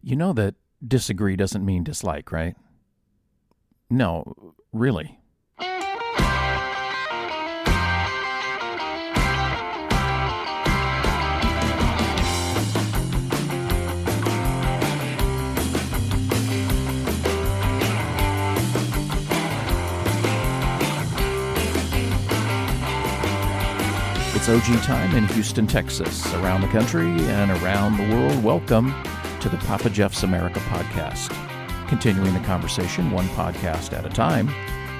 You know that disagree doesn't mean dislike, right? No, really. It's OG time in Houston, Texas, around the country and around the world. Welcome to the Papa Geoff's America podcast. Continuing the conversation one podcast at a time,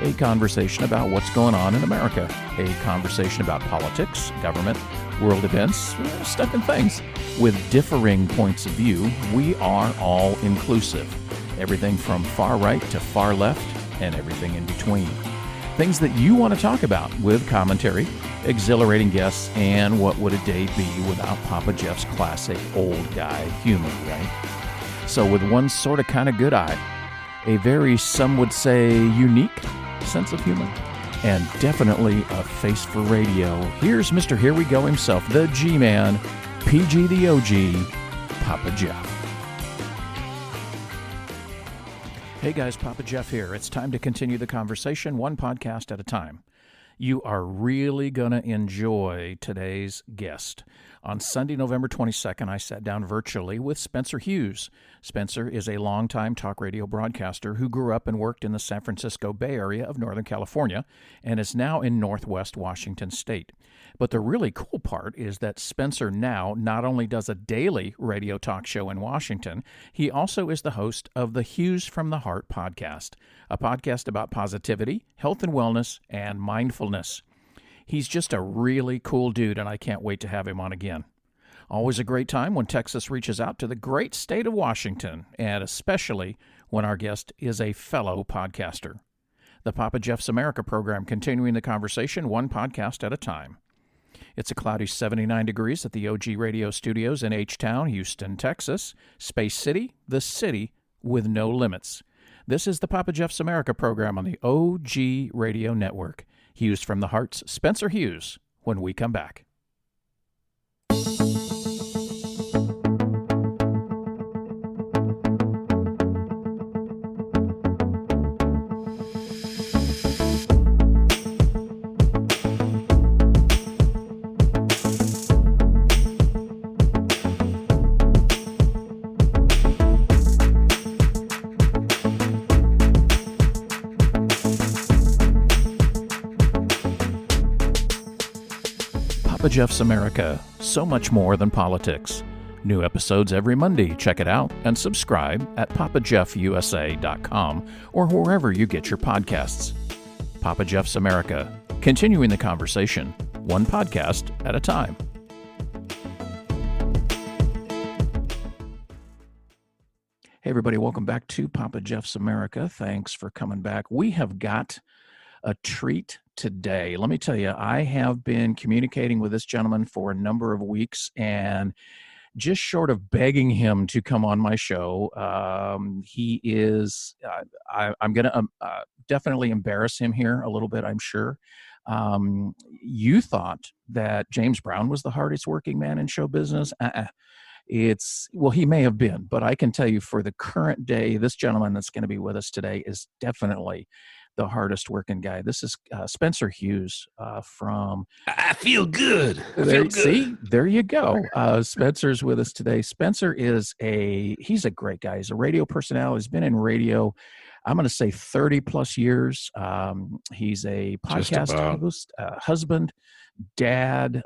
a conversation about what's going on in America, a conversation about politics, government, world events, stuff and things. With differing points of view, we are all inclusive. Everything from far right to far left and everything in between. Things that you want to talk about with commentary, exhilarating guests, and what would a day be without Papa Geoff's classic old guy humor, right? So with one sort of kind of good eye, a very, some would say, unique sense of humor, and definitely a face for radio, here's Mr. Here We Go himself, the G-Man, PG the OG, Papa Geoff. Hey guys, Papa Geoff here. It's time to continue the conversation one podcast at a time. You are really going to enjoy today's guest. On Sunday, November 22nd, I sat down virtually with Spencer Hughes. Spencer is a longtime talk radio broadcaster who grew up and worked in the San Francisco Bay Area of Northern California and is now in Northwest Washington State. But the really cool part is that Spencer now not only does a daily radio talk show in Washington, he also is the host of the Hughes from the Heart podcast, a podcast about positivity, health and wellness, and mindfulness. He's just a really cool dude, and I can't wait to have him on again. Always a great time when Texas reaches out to the great state of Washington, and especially when our guest is a fellow podcaster. The Papa Geoff's America program, continuing the conversation one podcast at a time. It's a cloudy 79 degrees at the OG Radio Studios in H-Town, Houston, Texas. Space City, the city with no limits. This is the Papa Geoff's America program on the OG Radio Network. Hughes from the Heart's Spencer Hughes when we come back. Papa Geoff's America, so much more than politics. New episodes every Monday. Check it out and subscribe at papageoffusa.com or wherever you get your podcasts. Papa Geoff's America, continuing the conversation, one podcast at a time. Hey everybody, welcome back to Papa Geoff's America. Thanks for coming back. We have got a treat today. Let me tell you, I have been communicating with this gentleman for a number of weeks and just short of begging him to come on my show. He is, I'm going to definitely embarrass him here a little bit, I'm sure. You thought that James Brown was the hardest working man in show business. Well, he may have been, but I can tell you for the current day, this gentleman that's going to be with us today is definitely the hardest working guy. This is Spencer Hughes from... I feel good. Feel good. See, there you go. Spencer's with us today. Spencer he's a great guy. He's a radio personality. He's been in radio, I'm going to say 30 plus years. He's a podcast host, husband, dad,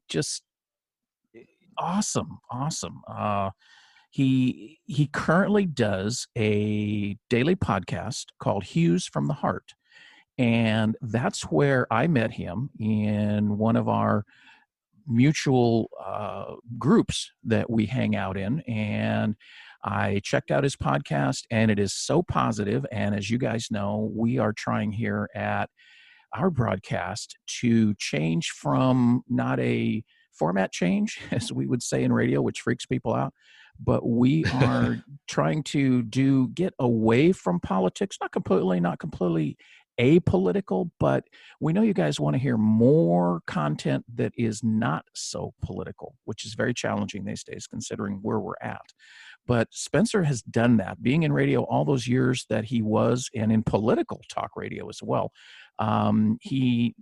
just awesome. He currently does a daily podcast called Hughes from the Heart. And that's where I met him in one of our mutual groups that we hang out in. And I checked out his podcast, and it is so positive. And as you guys know, we are trying here at our broadcast to change from not a format change, as we would say in radio, which freaks people out, but we are trying to get away from politics, not completely apolitical, but we know you guys want to hear more content that is not so political, which is very challenging these days considering where we're at. But Spencer has done that, being in radio all those years that he was, and in political talk radio as well. He's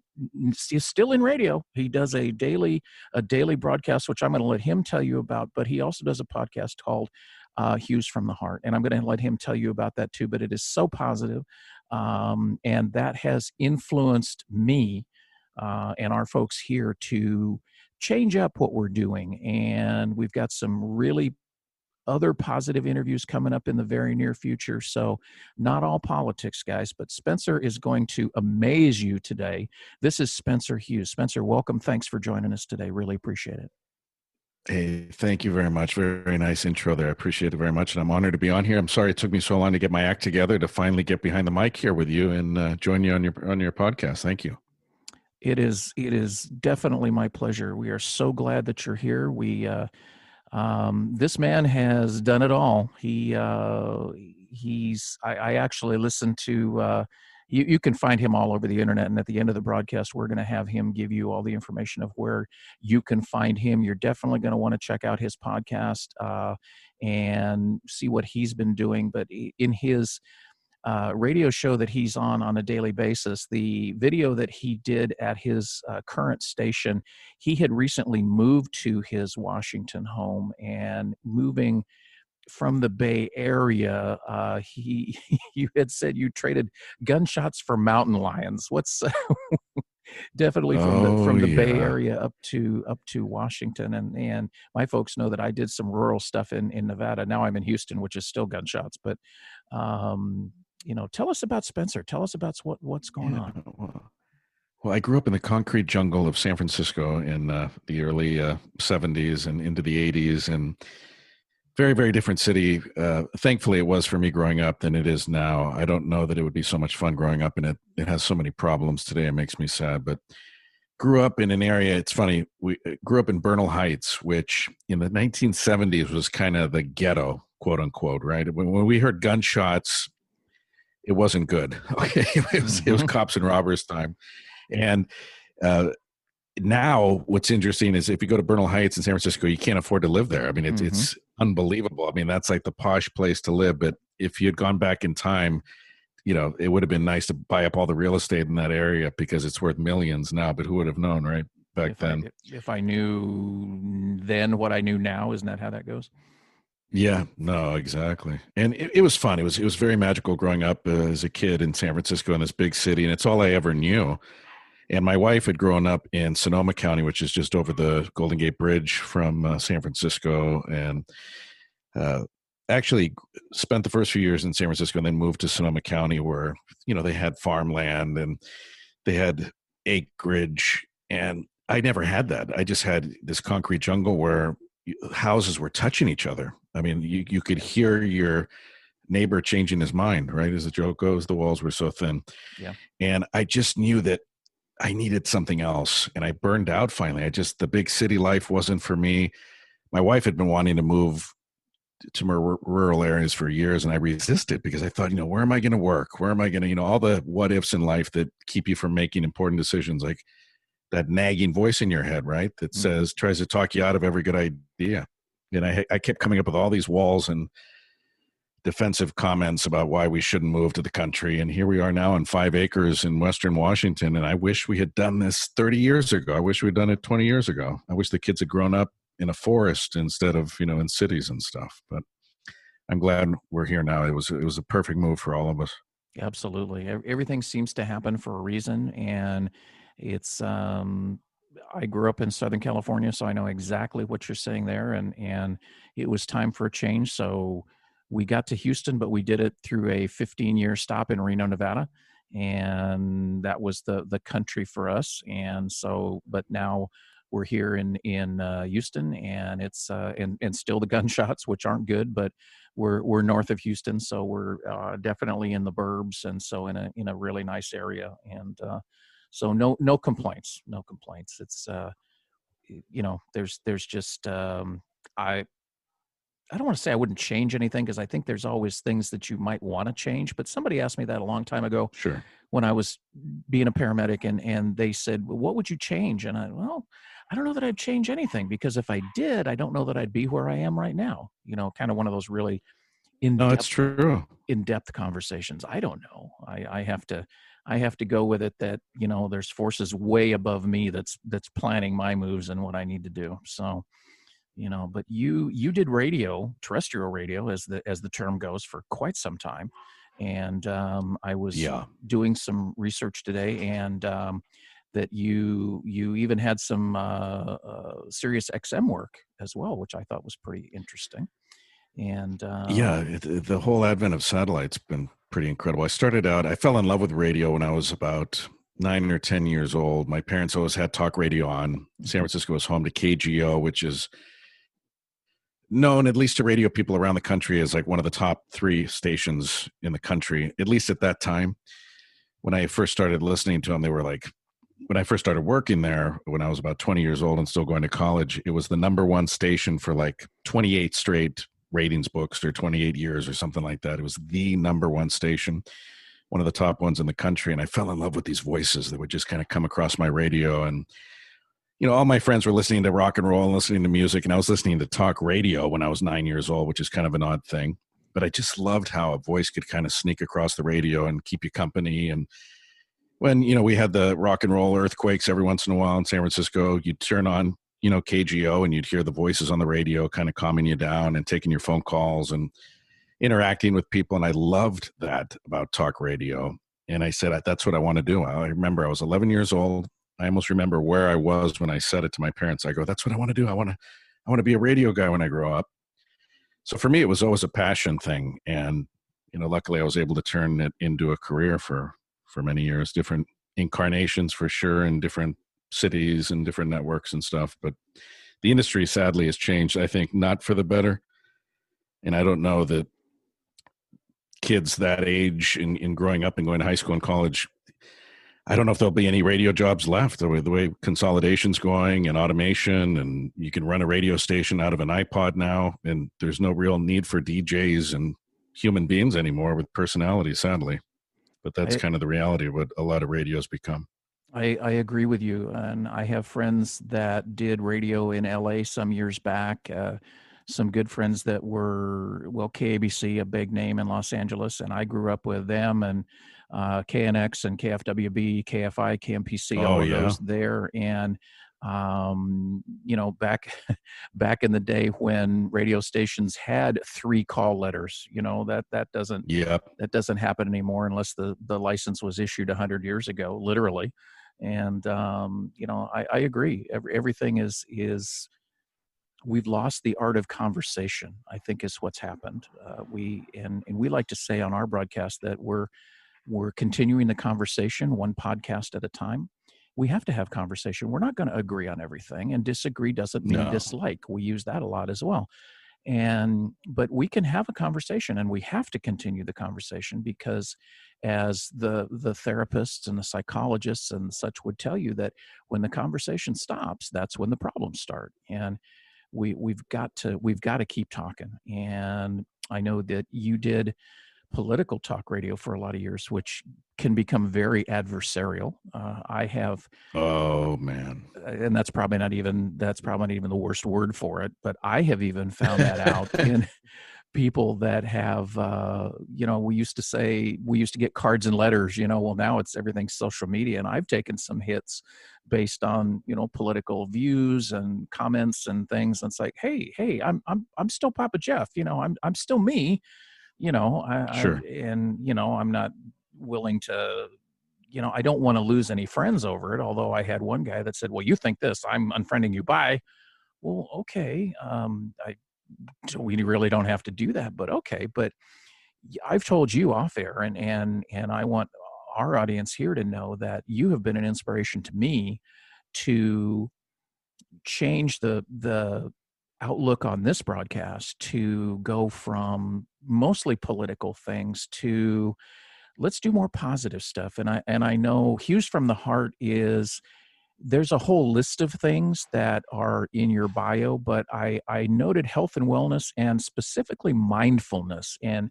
still in radio. He does a daily broadcast, which I'm going to let him tell you about. But he also does a podcast called Hughes from the Heart, and I'm going to let him tell you about that too. But it is so positive, and that has influenced me and our folks here to change up what we're doing. And we've got some really other positive interviews coming up in the very near future. So not all politics, guys, but Spencer is going to amaze you today. This is Spencer Hughes. Spencer, welcome. Thanks for joining us today. Really appreciate it. Hey, thank you very much. Very, very nice intro there. I appreciate it very much. And I'm honored to be on here. I'm sorry it took me so long to get my act together to finally get behind the mic here with you and join you on your podcast. Thank you. It is definitely my pleasure. We are so glad that you're here. This man has done it all. I actually listened to, you can find him all over the internet. And at the end of the broadcast, we're going to have him give you all the information of where you can find him. You're definitely going to want to check out his podcast and see what he's been doing. But in his radio show that he's on a daily basis, the video that he did at his current station, he had recently moved to his Washington home, and moving from the Bay Area, you had said you traded gunshots for mountain lions. What's definitely from the Bay Area up to Washington, and my folks know that I did some rural stuff in Nevada. Now I'm in Houston, which is still gunshots, but tell us about Spencer. Tell us about what's going on. Well, I grew up in the concrete jungle of San Francisco in the early 70s and into the 80s, and very, very different city. Thankfully, it was for me growing up than it is now. I don't know that it would be so much fun growing up in it. It has so many problems today. It makes me sad, but grew up in an area. It's funny. We grew up in Bernal Heights, which in the 1970s was kind of the ghetto, quote unquote, right? When we heard gunshots, it wasn't good. Okay, it was cops and robbers time. And now what's interesting is if you go to Bernal Heights in San Francisco, you can't afford to live there. I mean, it's unbelievable. I mean, that's like the posh place to live. But if you had gone back in time, it would have been nice to buy up all the real estate in that area because it's worth millions now. But who would have known, right? Back then. If I knew then what I knew now, isn't that how that goes? Yeah, no, exactly. And it was fun. It was very magical growing up as a kid in San Francisco in this big city. And it's all I ever knew. And my wife had grown up in Sonoma County, which is just over the Golden Gate Bridge from San Francisco. And actually spent the first few years in San Francisco and then moved to Sonoma County where, they had farmland and they had acreage. And I never had that. I just had this concrete jungle where houses were touching each other. I mean, you could hear your neighbor changing his mind, right? As the joke goes, the walls were so thin. Yeah. And I just knew that I needed something else. And I burned out finally. The big city life wasn't for me. My wife had been wanting to move to more rural areas for years, and I resisted because I thought, where am I going to work? Where am I going to, all the what ifs in life that keep you from making important decisions, like that nagging voice in your head, right? That tries to talk you out of every good idea. And I kept coming up with all these walls and defensive comments about why we shouldn't move to the country. And here we are now on 5 acres in Western Washington. And I wish we had done this 30 years ago. I wish we'd done it 20 years ago. I wish the kids had grown up in a forest instead of, in cities and stuff. But I'm glad we're here now. It was a perfect move for all of us. Absolutely. Everything seems to happen for a reason. And it's, I grew up in Southern California, so I know exactly what you're saying there. And it was time for a change. So we got to Houston, but we did it through a 15-year stop in Reno, Nevada. And that was the country for us. And so, but now we're here in Houston, and it's and still the gunshots, which aren't good, but we're north of Houston, so we're definitely in the burbs, and so in a really nice area, and so no complaints. It's there's just I don't want to say I wouldn't change anything, because I think there's always things that you might want to change. But somebody asked me that a long time ago Sure. when I was being a paramedic, and they said, well, what would you change? And I don't know that I'd change anything, because if I did, I don't know that I'd be where I am right now. Kind of one of those really No, it's in-depth true. in-depth conversations. I don't know. I have to go with it that, there's forces way above me that's planning my moves and what I need to do. So, but you did radio, terrestrial radio, as the term goes, for quite some time. And I was Yeah. doing some research today, and that you even had some Sirius XM work as well, which I thought was pretty interesting. And Yeah, the whole advent of satellite's been pretty incredible. I fell in love with radio when I was about 9 or 10 years old. My parents always had talk radio on. San Francisco was home to KGO, which is known, at least to radio people around the country, as like one of the top 3 stations in the country, at least at that time. When I first started listening to them, they were like, when I first started working there, when I was about 20 years old and still going to college, it was the number 1 station for like 28 straight ratings books, or 28 years or something like that. It was the number 1 station, one of the top ones in the country. And I fell in love with these voices that would just kind of come across my radio. And, all my friends were listening to rock and roll and listening to music. And I was listening to talk radio when I was 9 years old, which is kind of an odd thing. But I just loved how a voice could kind of sneak across the radio and keep you company. And when, we had the rock and roll earthquakes every once in a while in San Francisco, you'd turn on, KGO, and you'd hear the voices on the radio kind of calming you down and taking your phone calls and interacting with people. And I loved that about talk radio. And I said, that's what I want to do. I remember I was 11 years old. I almost remember where I was when I said it to my parents. I go, that's what I want to do. I want to be a radio guy when I grow up. So for me, it was always a passion thing. And, luckily I was able to turn it into a career for many years, different incarnations for sure, in different cities and different networks and stuff. But the industry sadly has changed, I think, not for the better. And I don't know that kids that age in growing up and going to high school and college, I don't know if there'll be any radio jobs left. The way consolidation's going and automation, and you can run a radio station out of an iPod now, and there's no real need for DJs and human beings anymore with personality, sadly. But that's kind of the reality of what a lot of radios become. I agree with you. And I have friends that did radio in LA some years back. Some good friends that were, KABC, a big name in Los Angeles, and I grew up with them, and KNX and KFWB, KFI, KMPC, all of those there. And back in the day when radio stations had 3 call letters, that doesn't happen anymore unless the license was issued 100 years ago, literally. And I agree. Everything is we've lost the art of conversation, I think, is what's happened. We like to say on our broadcast that we're continuing the conversation one podcast at a time. We have to have conversation. We're not going to agree on everything, and disagree doesn't mean dislike. We use that a lot as well. But we can have a conversation, and we have to continue the conversation, because as the therapists and the psychologists and such would tell you, that when the conversation stops, that's when the problems start. And we've got to keep talking. And I know that you did political talk radio for a lot of years, which can become very adversarial. I have, oh man, and that's probably not even the worst word for it, but I have even found that out in people that have, we used to get cards and letters, well, now everything's social media, and I've taken some hits based on, political views and comments and things. And it's like, hey, I'm still Papa Geoff, I'm still me. Sure. I'm not willing to, I don't want to lose any friends over it. Although I had one guy that said, well, you think this, I'm unfriending you. Bye. Well, okay. We really don't have to do that, but okay. But I've told you off air, and I want our audience here to know that you have been an inspiration to me to change the outlook on this broadcast, to go from mostly political things to let's do more positive stuff. And I know Hughes from the Heart is there's a whole list of things that are in your bio, but I noted health and wellness and specifically mindfulness. And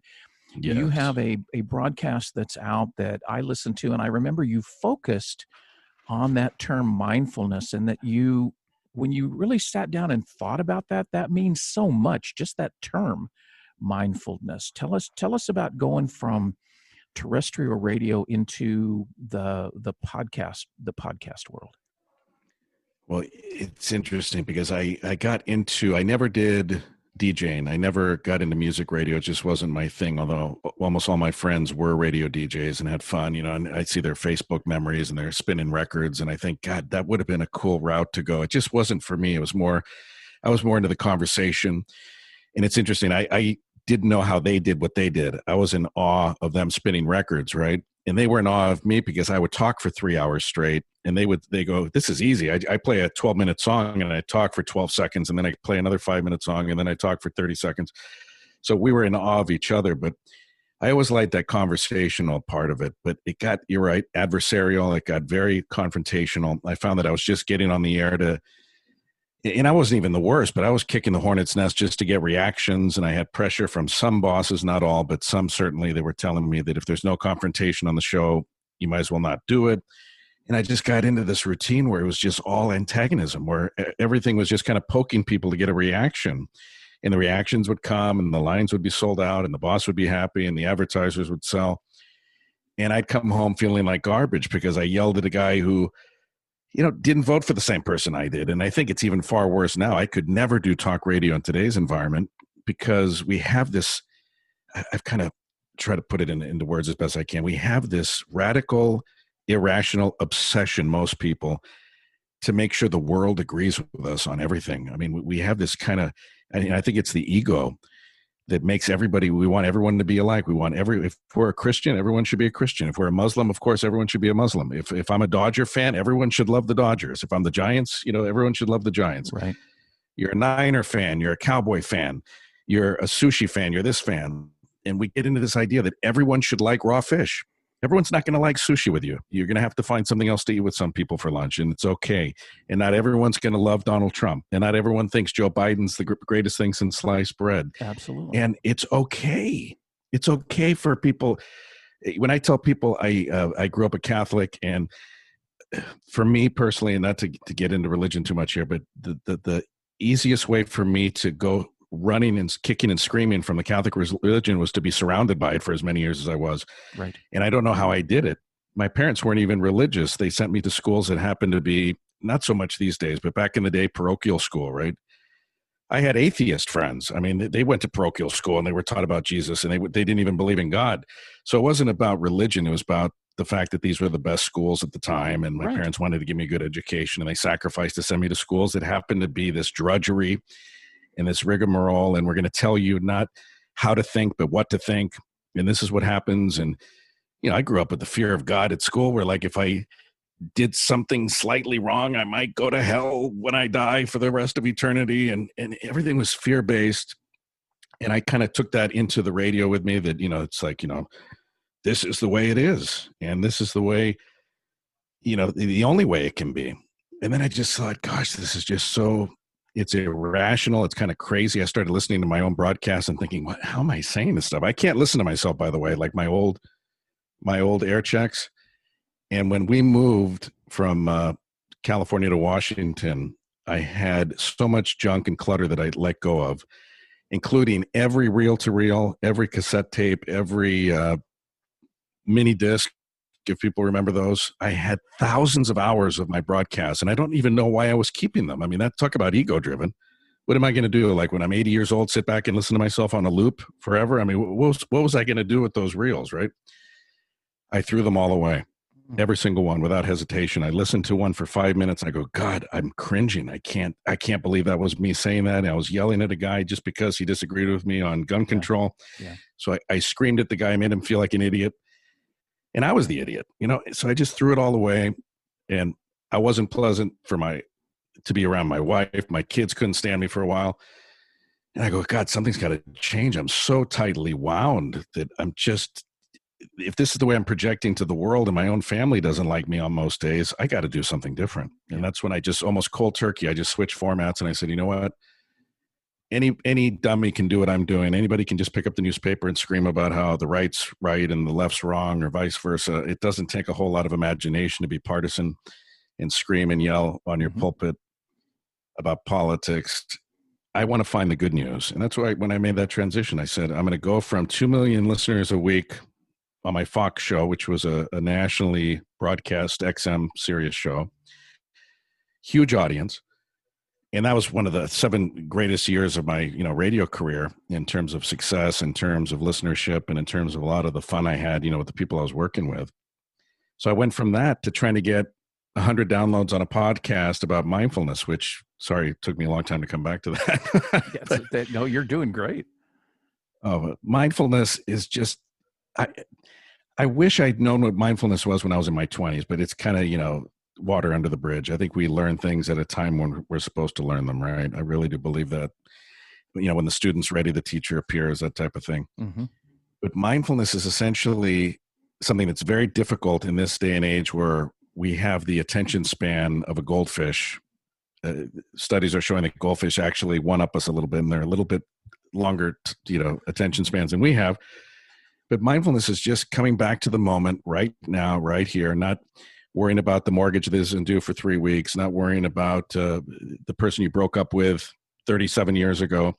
you Yes. have a broadcast that's out that I listened to, and I remember you focused on that term mindfulness, and that you, when you really sat down and thought about that, that means so much, just that term mindfulness. Tell us about going from terrestrial radio into the podcast world. Well, it's interesting because I got into, I never did DJing. I never got into music radio. It just wasn't my thing, although almost all my friends were radio DJs and had fun, and I see their Facebook memories and they're spinning records. And I think, God, that would have been a cool route to go. It just wasn't for me. I was more into the conversation. And it's interesting. I didn't know how they did what they did. I was in awe of them spinning records, right? And they were in awe of me because I would talk for 3 hours straight, and they go, "This is easy. I play a 12-minute song and I talk for 12 seconds, and then I play another 5-minute song, and then I talk for 30 seconds." So we were in awe of each other. But I always liked that conversational part of it. But it got, you're right, adversarial. It got very confrontational. I found that I was just getting on the air and I wasn't even the worst, but I was kicking the hornet's nest just to get reactions. And I had pressure from some bosses, not all, but some certainly. They were telling me that if there's no confrontation on the show, you might as well not do it. And I just got into this routine where it was just all antagonism, where everything was just kind of poking people to get a reaction. And the reactions would come and the lines would be sold out and the boss would be happy and the advertisers would sell. And I'd come home feeling like garbage because I yelled at a guy who, didn't vote for the same person I did. And I think it's even far worse now. I could never do talk radio in today's environment because we have this, I've kind of tried to put it into words as best I can. We have this radical, irrational obsession, most people, to make sure the world agrees with us on everything. I mean, we have this kind of, I think it's the ego that makes we want everyone to be alike. If we're a Christian, everyone should be a Christian. If we're a Muslim, of course, everyone should be a Muslim. If I'm a Dodger fan, everyone should love the Dodgers. If I'm the Giants, everyone should love the Giants. Right. You're a Niner fan, you're a Cowboy fan, you're a sushi fan, you're this fan. And we get into this idea that everyone should like raw fish. Everyone's not going to like sushi with you. You're going to have to find something else to eat with some people for lunch, and it's okay. And not everyone's going to love Donald Trump. And not everyone thinks Joe Biden's the greatest thing since sliced bread. Absolutely. And it's okay. It's okay for people. When I tell people I grew up a Catholic, and for me personally, and not to get into religion too much here, but the easiest way for me to go running and kicking and screaming from the Catholic religion was to be surrounded by it for as many years as I was. Right. And I don't know how I did it. My parents weren't even religious. They sent me to schools that happened to be, not so much these days, but back in the day, parochial school, right? I had atheist friends. I mean, they went to parochial school and they were taught about Jesus, and they didn't even believe in God. So it wasn't about religion. It was about the fact that these were the best schools at the time. And my parents wanted to give me a good education, and they sacrificed to send me to schools that happened to be this drudgery and this rigmarole, and we're going to tell you not how to think, but what to think. And this is what happens. And, I grew up with the fear of God at school, where like if I did something slightly wrong, I might go to hell when I die for the rest of eternity. And everything was fear-based. And I kind of took that into the radio with me, that, it's like, this is the way it is. And this is the way, the only way it can be. And then I just thought, gosh, this is just so, it's irrational. It's kind of crazy. I started listening to my own broadcast and thinking, how am I saying this stuff? I can't listen to myself, by the way, like my old air checks. And when we moved from California to Washington, I had so much junk and clutter that I let go of, including every reel-to-reel, every cassette tape, every mini disc, if people remember those. I had thousands of hours of my broadcasts, and I don't even know why I was keeping them. I mean, talk about ego-driven. What am I going to do? Like when I'm 80 years old, sit back and listen to myself on a loop forever? I mean, what was I going to do with those reels, right? I threw them all away, every single one, without hesitation. I listened to one for 5 minutes. I go, God, I'm cringing. I can't believe that was me saying that. And I was yelling at a guy just because he disagreed with me on gun control. Yeah. So I screamed at the guy, made him feel like an idiot. And I was the idiot, so I just threw it all away. And I wasn't pleasant to be around my wife. My kids couldn't stand me for a while. And I go, God, something's got to change. I'm so tightly wound that if this is the way I'm projecting to the world and my own family doesn't like me on most days, I got to do something different. And that's when I just almost cold turkey, I just switched formats and I said, you know what? Any dummy can do what I'm doing. Anybody can just pick up the newspaper and scream about how the right's right and the left's wrong or vice versa. It doesn't take a whole lot of imagination to be partisan and scream and yell on your pulpit about politics. I want to find the good news. And that's why when I made that transition, I said, I'm going to go from 2 million listeners a week on my Fox show, which was a nationally broadcast XM Sirius show, huge audience. And that was one of the 7 greatest years of my, radio career in terms of success, in terms of listenership, and in terms of a lot of the fun I had, with the people I was working with. So I went from that to trying to get 100 downloads on a podcast about mindfulness, which, sorry, it took me a long time to come back to that. But, no, you're doing great. Oh, mindfulness is just, I wish I'd known what mindfulness was when I was in my 20s, but it's kind of, water under the bridge. I think we learn things at a time when we're supposed to learn them, right? I really do believe that, when the student's ready, the teacher appears, that type of thing. But mindfulness is essentially something that's very difficult in this day and age where we have the attention span of a goldfish. Studies are showing that goldfish actually one-up us a little bit, and they're a little bit longer, attention spans than we have. But mindfulness is just coming back to the moment right now, right here, not worrying about the mortgage that isn't due for 3 weeks, not worrying about the person you broke up with 37 years ago,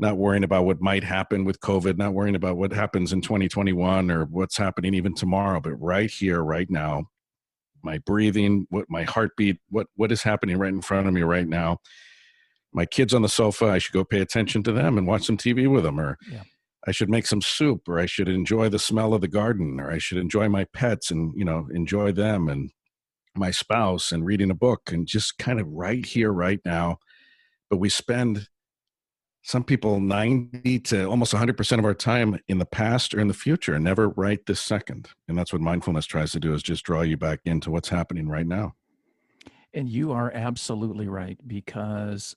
not worrying about what might happen with COVID, not worrying about what happens in 2021 or what's happening even tomorrow, but right here, right now, my breathing, what my heartbeat, what is happening right in front of me right now. My kids on the sofa, I should go pay attention to them and watch some TV with them, or I should make some soup, or I should enjoy the smell of the garden, or I should enjoy my pets and, enjoy them and my spouse and reading a book and just kind of right here, right now. But we spend, some people, 90 to almost 100% of our time in the past or in the future, and never right this second. And that's what mindfulness tries to do, is just draw you back into what's happening right now. And you are absolutely right, because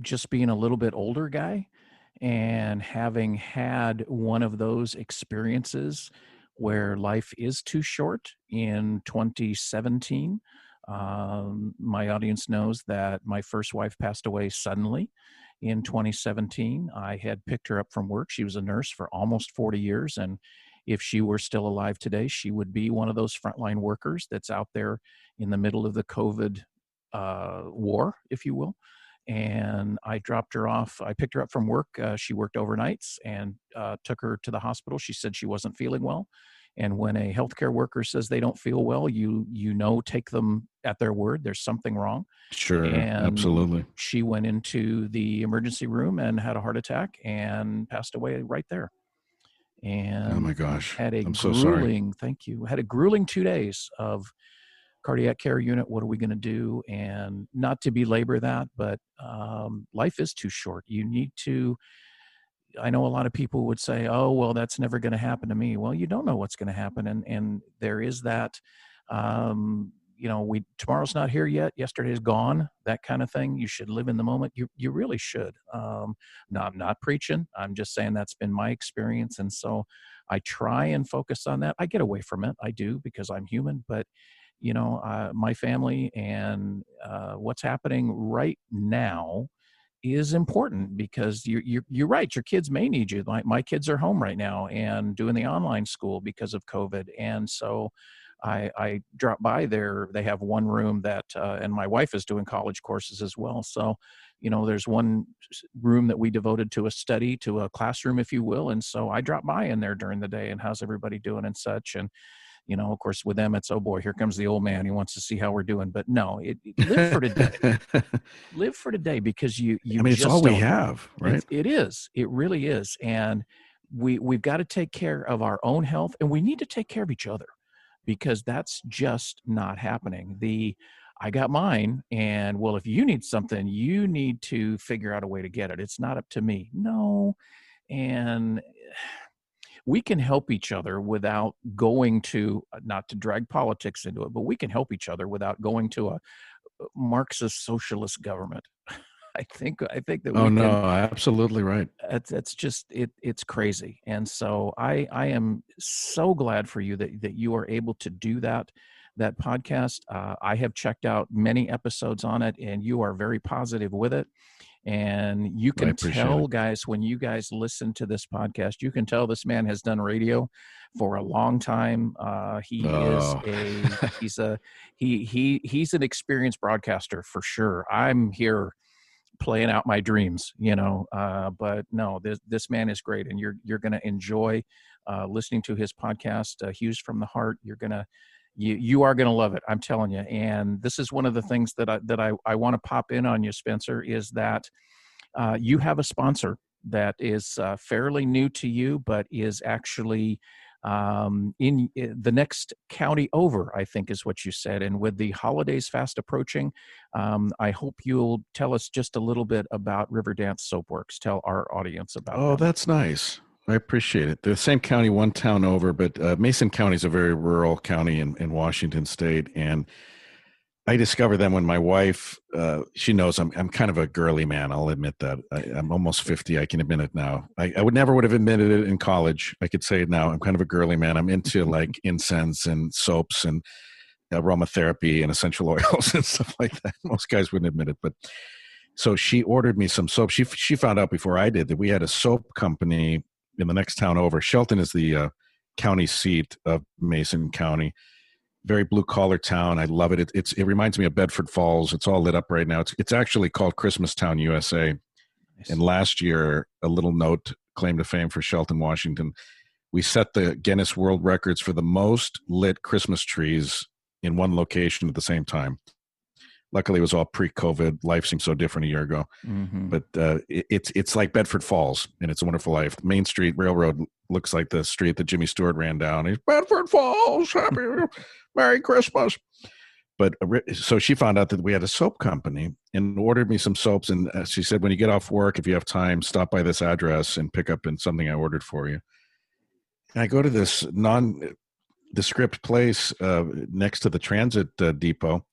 just being a little bit older guy and having had one of those experiences where life is too short in 2017, my audience knows that my first wife passed away suddenly in 2017. I had picked her up from work. She was a nurse for almost 40 years. And if she were still alive today, she would be one of those frontline workers that's out there in the middle of the COVID war, if you will. And I dropped her off. I picked her up from work. She worked overnights, and took her to the hospital. She said she wasn't feeling well. And when a healthcare worker says they don't feel well, take them at their word. There's something wrong. Sure, and absolutely. She went into the emergency room and had a heart attack and passed away right there. And oh my gosh, had a I'm so sorry. Thank you. Had a grueling 2 days of cardiac care unit. What are we going to do? And not to belabor that, but life is too short. You need to, I know a lot of people would say, oh, well, that's never going to happen to me. Well, you don't know what's going to happen. And there is that, tomorrow's not here yet. Yesterday's gone, that kind of thing. You should live in the moment. You really should. No, I'm not preaching. I'm just saying that's been my experience. And so I try and focus on that. I get away from it. I do, because I'm human, but my family and what's happening right now is important, because you're right. Your kids may need you. My kids are home right now and doing the online school because of COVID. And so I drop by there. They have one room that, and my wife is doing college courses as well. So, there's one room that we devoted to a study, to a classroom, if you will. And so I drop by in there during the day and how's everybody doing and such. And of course, with them, it's, oh boy, here comes the old man. He wants to see how we're doing. But no, live for today. Live for today, because you. I mean, it's all we have, right? It is. It really is. And we've got to take care of our own health, and we need to take care of each other, because that's just not happening. I got mine, and well, if you need something, you need to figure out a way to get it. It's not up to me. No. And we can help each other without going to, not to drag politics into it, but we can help each other without going to a Marxist socialist government. I think that Oh we can. no, absolutely right. It's just it's crazy, and so I am so glad for you that you are able to do that podcast. I have checked out many episodes on it, and you are very positive with it. And you I can appreciate it. tell, guys, when you guys listen to this podcast, you can tell this man has done radio for a long time. He is Oh, he's an experienced broadcaster for sure. I'm here playing out my dreams, but no, this man is great, and you're going to enjoy listening to his podcast, Hughes from the Heart. You are going to love it, I'm telling you. And this is one of the things that I want to pop in on you, Spencer, is that you have a sponsor that is fairly new to you, but is actually in the next county over, I think is what you said. And with the holidays fast approaching, I hope you'll tell us just a little bit about Riverdance Soapworks. Tell our audience about oh, them. that's nice. I appreciate it. They're the same county, one town over, but Mason County is a very rural county in Washington State, and I discovered them when my wife, she knows I'm kind of a girly man. I'll admit that. I'm almost 50. I can admit it now. I would have admitted it in college. I could say it now. I'm kind of a girly man. I'm into like incense and soaps and aromatherapy and essential oils and stuff like that. Most guys wouldn't admit it, but so she ordered me some soap. She found out before I did that we had a soap company in the next town over. Shelton is the county seat of Mason County. Very blue collar town. I love it. It reminds me of Bedford Falls. It's all lit up right now. It's actually called Christmas Town, USA. Nice. And last year, a little note claim to fame for Shelton, Washington. We set the Guinness World Records for the most lit Christmas trees in one location at the same time. Luckily, it was all pre-COVID. Life seemed so different a year ago. Mm-hmm. But it's like Bedford Falls, and It's a Wonderful Life. Main Street Railroad looks like the street that Jimmy Stewart ran down. He's Bedford Falls, happy Merry Christmas. But so she found out that we had a soap company and ordered me some soaps. And she said, when you get off work, if you have time, stop by this address and pick up something I ordered for you. And I go to this nondescript place next to the transit depot.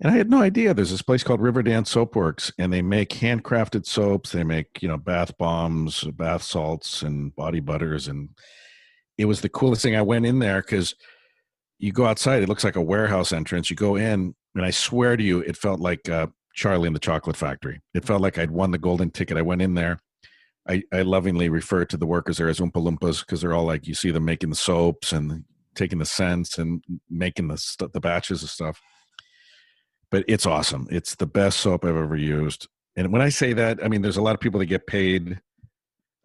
And I had no idea there's this place called Riverdance Soapworks, and they make handcrafted soaps. They make, bath bombs, bath salts, and body butters. And it was the coolest thing. I went in there because you go outside, it looks like a warehouse entrance. You go in, and I swear to you, it felt like Charlie and the Chocolate Factory. It felt like I'd won the golden ticket. I went in there. I lovingly refer to the workers there as Oompa Loompas because they're all like, you see them making the soaps and taking the scents and making the batches of stuff. But it's awesome. It's the best soap I've ever used. And when I say that, I mean, there's a lot of people that get paid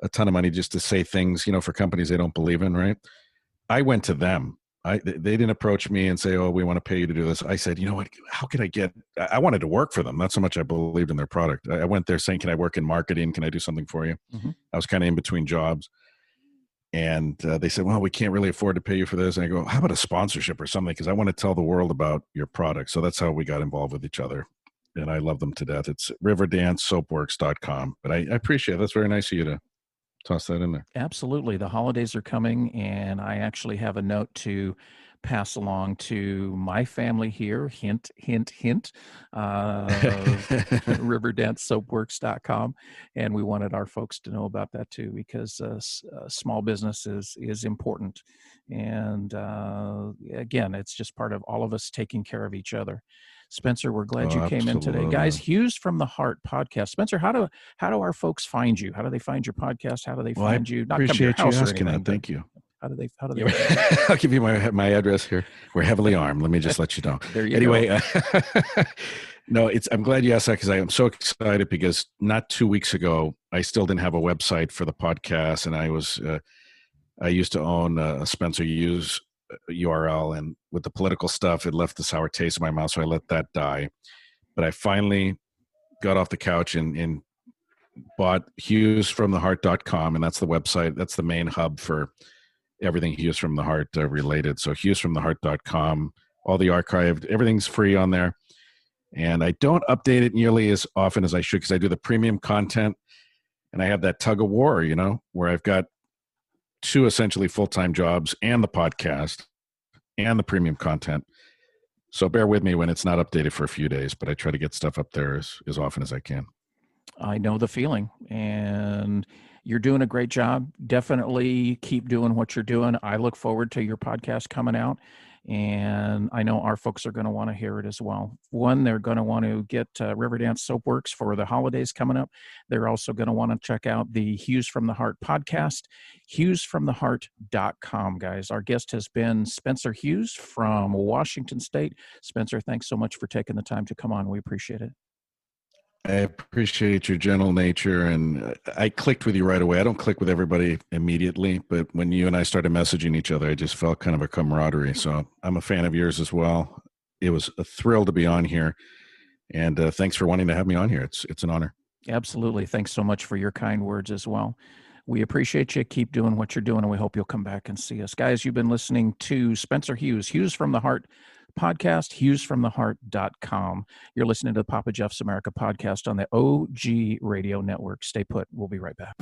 a ton of money just to say things, for companies they don't believe in, right? I went to them. They didn't approach me and say, oh, we want to pay you to do this. I said, you know what, how can I wanted to work for them. That's how much I believed in their product. I went there saying, can I work in marketing? Can I do something for you? Mm-hmm. I was kind of in between jobs. And they said, well, we can't really afford to pay you for this. And I go, how about a sponsorship or something? Because I want to tell the world about your product. So that's how we got involved with each other. And I love them to death. It's riverdancesoapworks.com. But I appreciate it. That's very nice of you to toss that in there. Absolutely. The holidays are coming, and I actually have a note to pass along to my family here. Hint, hint, hint. Riverdancesoapworks.com. And we wanted our folks to know about that too, because small business is important. And again, it's just part of all of us taking care of each other. Spencer, we're glad you came in today. Guys, Hughes from the Heart podcast. Spencer, how do our folks find you? How do they find your podcast? How do they find you? Not appreciate come to your house you asking that. Thank you. How do they find you? I'll give you my address here. We're heavily armed. Let me just let you know. There you go. No, I'm glad you asked that because I am so excited because not 2 weeks ago, I still didn't have a website for the podcast. And I used to own Spencer Hughes URL, and with the political stuff, it left the sour taste in my mouth, so I let that die. But I finally got off the couch and bought HughesFromTheHeart.com, and that's the website. That's the main hub for everything Hughes from the Heart related. So HughesFromTheHeart.com, all the archived, everything's free on there. And I don't update it nearly as often as I should because I do the premium content, and I have that tug of war, where I've got 2 essentially full-time jobs and the podcast and the premium content. So bear with me when it's not updated for a few days, but I try to get stuff up there as often as I can. I know the feeling, and you're doing a great job. Definitely keep doing what you're doing. I look forward to your podcast coming out, and I know our folks are going to want to hear it as well. One, they're going to want to get Riverdance Soapworks for the holidays coming up. They're also going to want to check out the Hughes from the Heart podcast, HughesFromTheHeart.com, guys. Our guest has been Spencer Hughes from Washington State. Spencer, thanks so much for taking the time to come on. We appreciate it. I appreciate your gentle nature, and I clicked with you right away. I don't click with everybody immediately, but when you and I started messaging each other, I just felt kind of a camaraderie. So I'm a fan of yours as well. It was a thrill to be on here, and thanks for wanting to have me on here. It's an honor. Absolutely. Thanks so much for your kind words as well. We appreciate you. Keep doing what you're doing, and we hope you'll come back and see us. Guys, you've been listening to Spencer Hughes, Hughes from the Heart podcast, HughesFromTheHeart.com. You're listening to the Papa Geoff's America podcast on the OG Radio Network. Stay put. We'll be right back.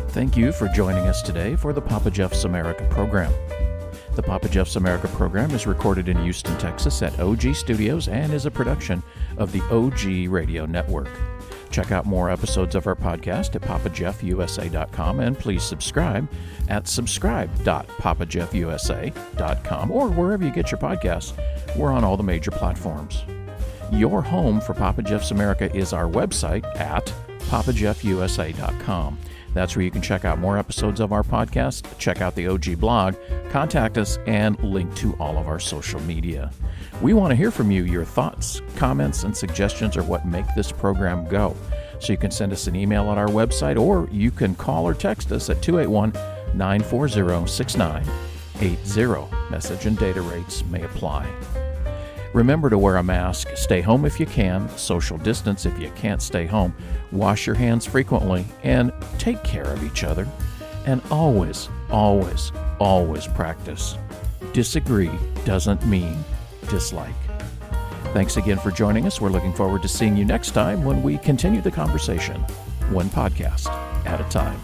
Thank you for joining us today for the Papa Geoff's America program. The Papa Geoff's America program is recorded in Houston, Texas at OG Studios and is a production of the OG Radio Network. Check out more episodes of our podcast at PapaGeoffUSA.com, and please subscribe at subscribe.PapaGeoffUSA.com or wherever you get your podcasts. We're on all the major platforms. Your home for Papa Geoff's America is our website at PapaGeoffUSA.com. That's where you can check out more episodes of our podcast, check out the OG blog, contact us, and link to all of our social media. We want to hear from you. Your thoughts, comments, and suggestions are what make this program go. So you can send us an email at our website, or you can call or text us at 281-940-6980. Message and data rates may apply. Remember to wear a mask, stay home if you can, social distance if you can't stay home, wash your hands frequently, and take care of each other. And always, always, always practice. Disagree doesn't mean dislike. Thanks again for joining us. We're looking forward to seeing you next time when we continue the conversation, one podcast at a time.